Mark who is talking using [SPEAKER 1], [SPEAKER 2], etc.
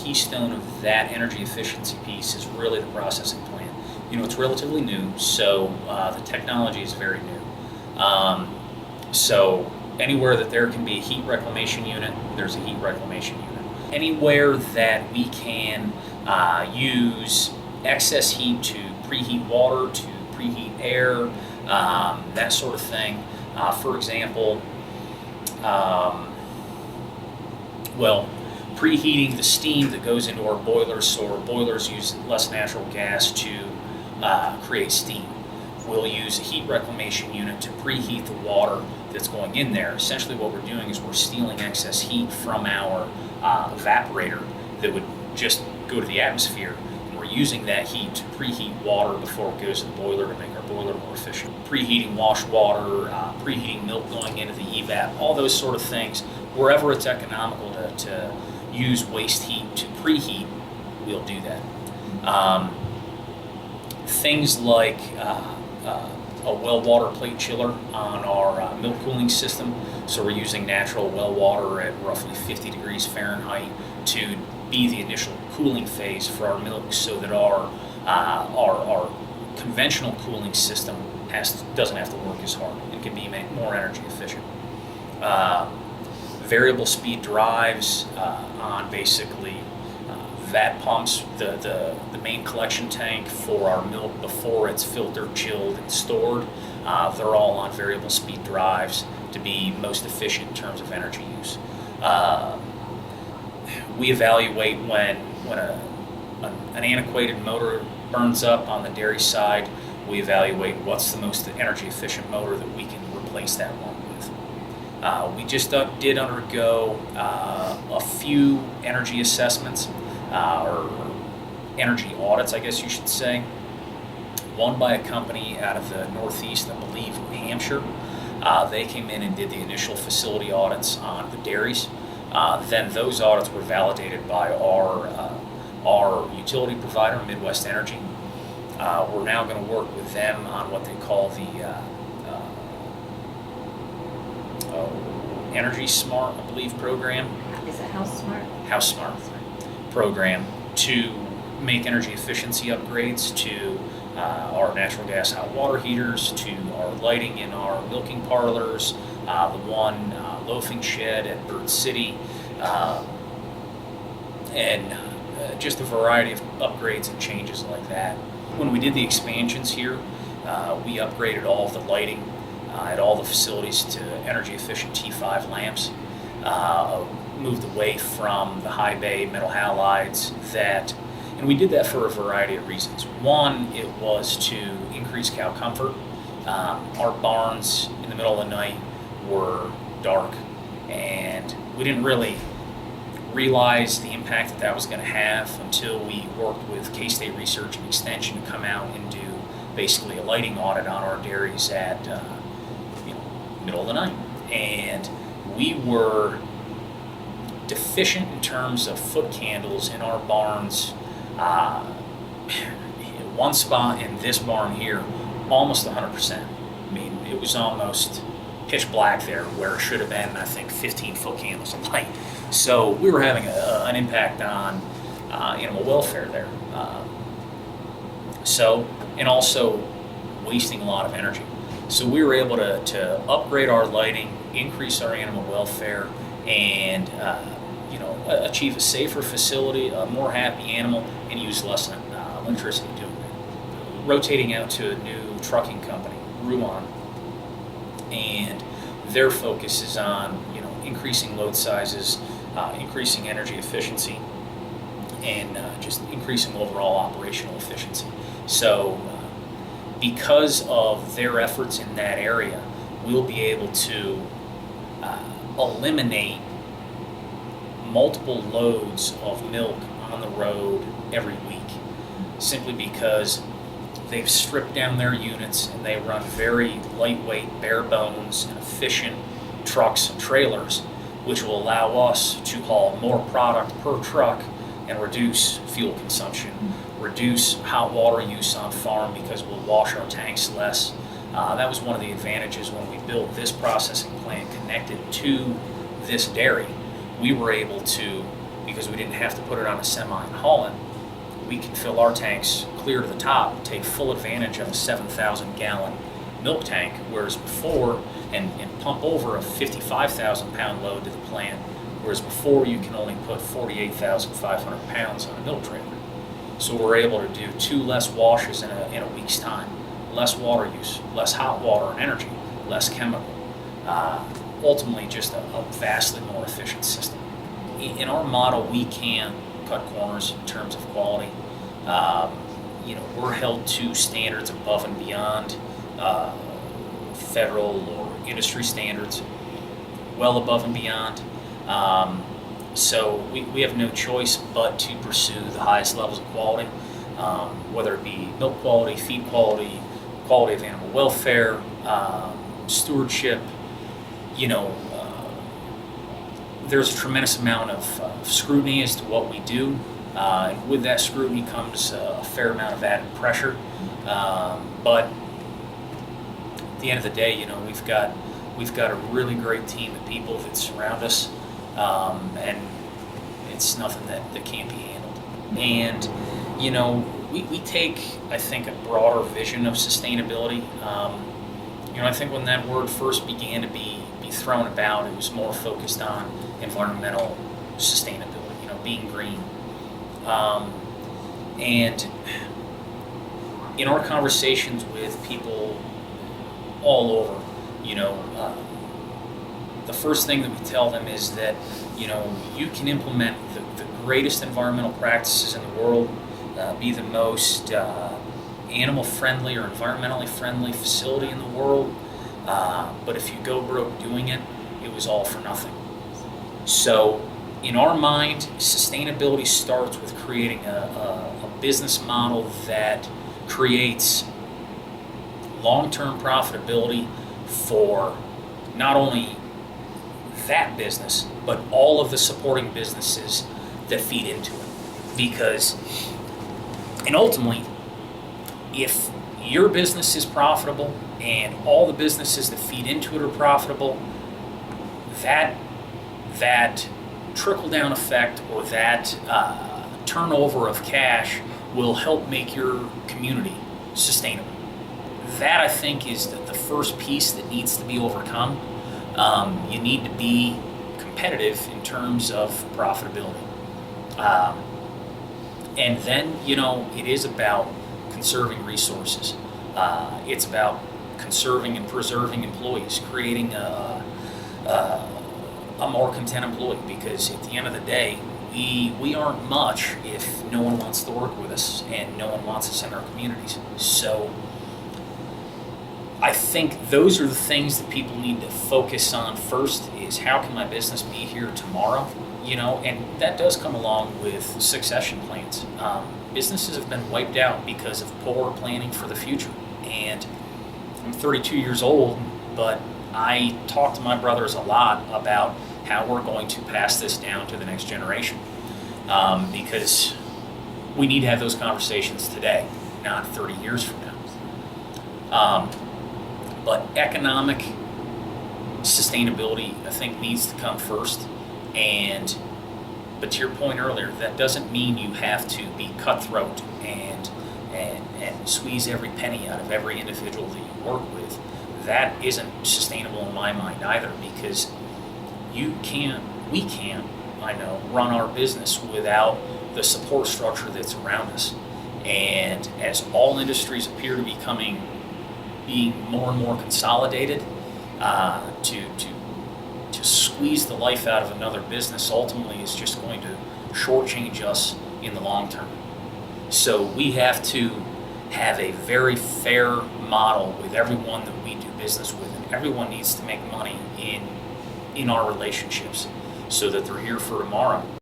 [SPEAKER 1] keystone of that energy efficiency piece is really the processing plant. It's relatively new, so the technology is very new. So anywhere that there can be a heat reclamation unit, there's a heat reclamation unit. Anywhere that we can use excess heat to preheat water, to preheat air, that sort of thing. For example, preheating the steam that goes into our boilers, so our boilers use less natural gas to create steam. We'll use a heat reclamation unit to preheat the water that's going in there. Essentially what we're doing is we're stealing excess heat from our evaporator that would just go to the atmosphere, and we're using that heat to preheat water before it goes to the boiler to make our boiler more efficient. Preheating wash water, preheating milk going into the evap, all those sort of things. Wherever it's economical to use waste heat to preheat, we'll do that. Things like a well water plate chiller on our milk cooling system. So we're using natural well water at roughly 50 degrees Fahrenheit to be the initial cooling phase for our milk, so that our conventional cooling system doesn't have to work as hard and can be more energy efficient. Variable speed drives on basically vat pumps, the main collection tank for our milk before it's filtered, chilled, and stored. They're all on variable speed drives to be most efficient in terms of energy use. We evaluate when an antiquated motor burns up on the dairy side. We evaluate what's the most energy efficient motor that we can replace that one with. We just did undergo a few energy assessments, or energy audits, I guess you should say. One by a company out of the Northeast, I believe, New Hampshire. They came in and did the initial facility audits on the dairies. Then those audits were validated by our utility provider, Midwest Energy. We're now going to work with them on what they call the Energy Smart, I believe, program.
[SPEAKER 2] Is it House Smart?
[SPEAKER 1] House Smart program to make energy efficiency upgrades to our natural gas hot water heaters, to our lighting in our milking parlors, the one loafing shed at Bird City, and just a variety of upgrades and changes like that. When we did the expansions here, we upgraded all of the lighting at all the facilities to energy efficient T5 lamps, moved away from the high bay metal halides and we did that for a variety of reasons. One, it was to increase cow comfort. Our barns in the middle of the night were dark, and we didn't really realize the impact that was going to have until we worked with K-State Research and Extension to come out and do basically a lighting audit on our dairies at middle of the night. And we were deficient in terms of foot candles in our barns. One spot in this barn here, almost 100%. I mean, it was almost pitch black there where it should have been, I think, 15 foot candles of light. So we were having an impact on animal welfare there. And also wasting a lot of energy. So we were able to upgrade our lighting, increase our animal welfare, and achieve a safer facility, a more happy animal, and use less electricity doing it. Rotating out to a new trucking company, Ruan, and their focus is on increasing load sizes, increasing energy efficiency, and just increasing overall operational efficiency. So because of their efforts in that area, we'll be able to eliminate multiple loads of milk on the road every week, simply because they've stripped down their units and they run very lightweight, bare bones, and efficient trucks and trailers, which will allow us to haul more product per truck and reduce fuel consumption, reduce hot water use on farm because we'll wash our tanks less. That was one of the advantages when we built this processing plant connected to this dairy. We were able to because we didn't have to put it on a semi and haul it. We can fill our tanks clear to the top, take full advantage of a 7,000 gallon milk tank, whereas before, and pump over a 55,000 pound load to the plant, whereas before you can only put 48,500 pounds on a milk trailer. So we're able to do 2 less washes in a week's time, less water use, less hot water and energy, less chemical. Ultimately, just a vastly more efficient system. In our model, we can cut corners in terms of quality. We're held to standards above and beyond federal or industry standards, well above and beyond. So we have no choice but to pursue the highest levels of quality, whether it be milk quality, feed quality, quality of animal welfare, stewardship. There's a tremendous amount of scrutiny as to what we do. And with that scrutiny comes a fair amount of added pressure. But at the end of the day, we've got a really great team of people that surround us, and it's nothing that can't be handled. And we take, I think, a broader vision of sustainability. I think when that word first began to be thrown about, it was more focused on environmental sustainability, being green. And in our conversations with people all over, the first thing that we tell them is that, you can implement the greatest environmental practices in the world, be the most animal-friendly or environmentally friendly facility in the world, but if you go broke doing it, it was all for nothing. So in our mind, sustainability starts with creating a business model that creates long-term profitability for not only that business, but all of the supporting businesses that feed into it. And ultimately, if your business is profitable and all the businesses that feed into it are profitable, that trickle-down effect or that turnover of cash will help make your community sustainable. That, I think, is the first piece that needs to be overcome. You need to be competitive in terms of profitability. And then, it is about conserving resources. It's about conserving and preserving employees, creating a more content employee, because at the end of the day, we aren't much if no one wants to work with us and no one wants us in our communities. So I think those are the things that people need to focus on first, is how can my business be here tomorrow? And that does come along with succession plans. Businesses have been wiped out because of poor planning for the future. And I'm 32 years old, but I talk to my brothers a lot about how we're going to pass this down to the next generation, because we need to have those conversations today, not 30 years from now. But economic sustainability, I think, needs to come first. But to your point earlier, that doesn't mean you have to be cutthroat and squeeze every penny out of every individual that you work with. That isn't sustainable in my mind either, because we can't, run our business without the support structure that's around us. And as all industries appear to being more and more consolidated, to squeeze the life out of another business ultimately is just going to shortchange us in the long term. So we have to have a very fair model with everyone that we do business with, and everyone needs to make money in our relationships so that they're here for tomorrow.